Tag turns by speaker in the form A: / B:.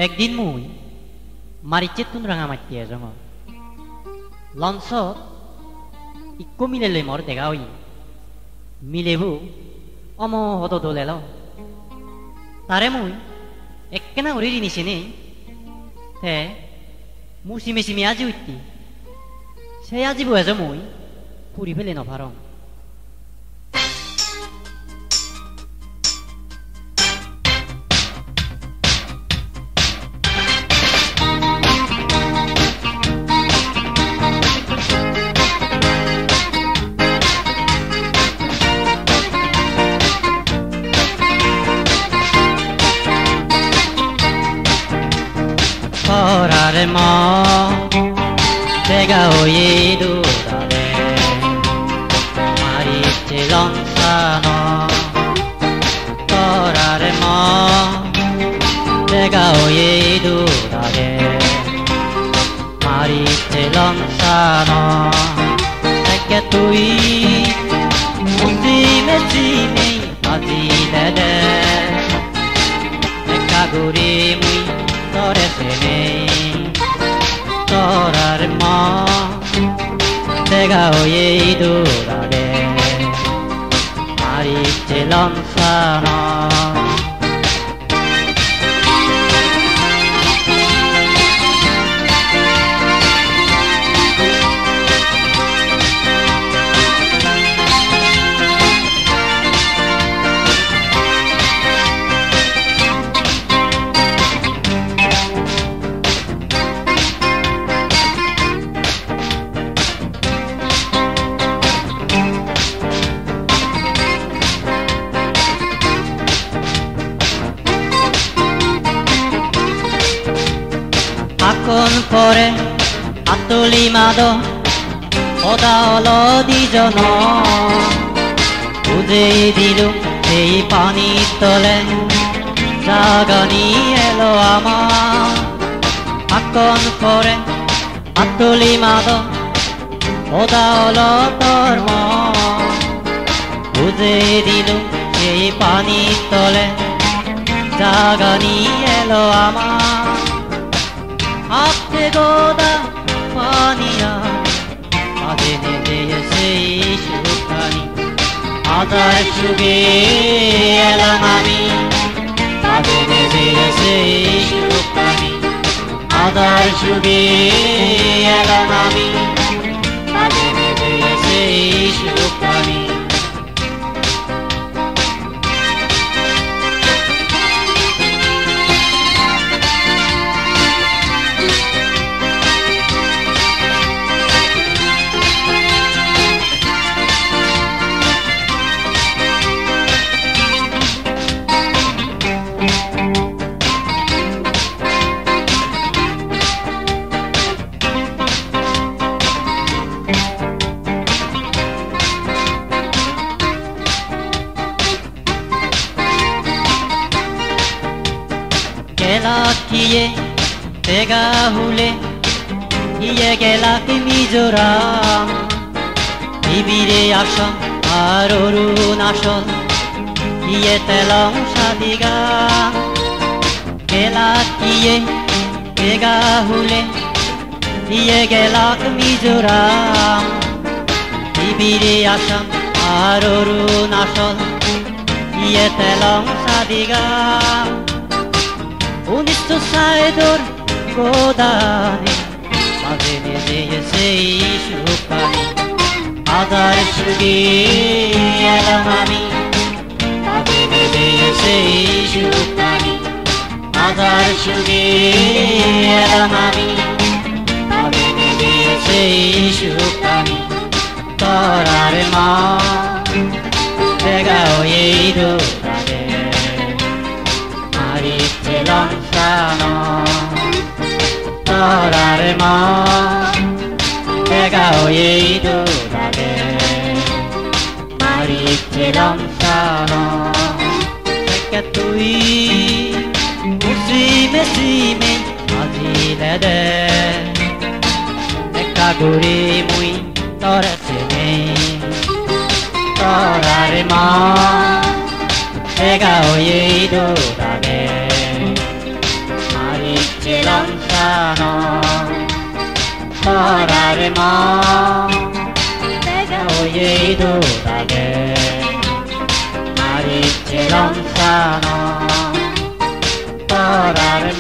A: একদিন মুই মারিচের তুন রাঙা মাতিয়ে জঙ লঞ্চত ইকো মিলেলে মর দেখা হই মিলেবু অম হত দোলেল তারে মুই এককেনা উড়ি নিছে নেই তে মুসিমে সিমে আজি উঠতি সে আজি বয়ে যে মুই পুরি ফেলে নভারং Corare mo, tega oye durare, mariche lontano. Corare mo, tega oye durare, mariche lontano. E che tui, ultime zime, azile de, e caguri mui. Torare mo, tega oye durare, mariche lontano. Akon pore atuli mado oda olo dijono uje dilu ei pani tole jagani elo ama Akon pore atuli mado oda olo tormo uje dilu ei pani tole jagani elo ama Akte goda paniya adene deye sei shukani Adar shuge elanami adene deye sei shukani Adar shuge elanami adene deye sei shukani Kiye tega hule iye gela ki mizoram ibire ashon arorun ashon iye telong shadiga gela kiye tega hule iye gela ki mizoram ibire ashon arorun ashon iye telong shadiga Unisto saedor godani Adene deye sei shukani Adar shugi elamami Adene deye sei shukani Adar shugi elamami Adene deye sei shukani Torare ma Tega oye durare Mariche lontano Torare mo Tega oye durare Mariche lontano Perché tui Usime sime Azile de E caguri mui Torese me Torare mo Tega oye durare 誰も오예 도다게 마리체런사노 또라를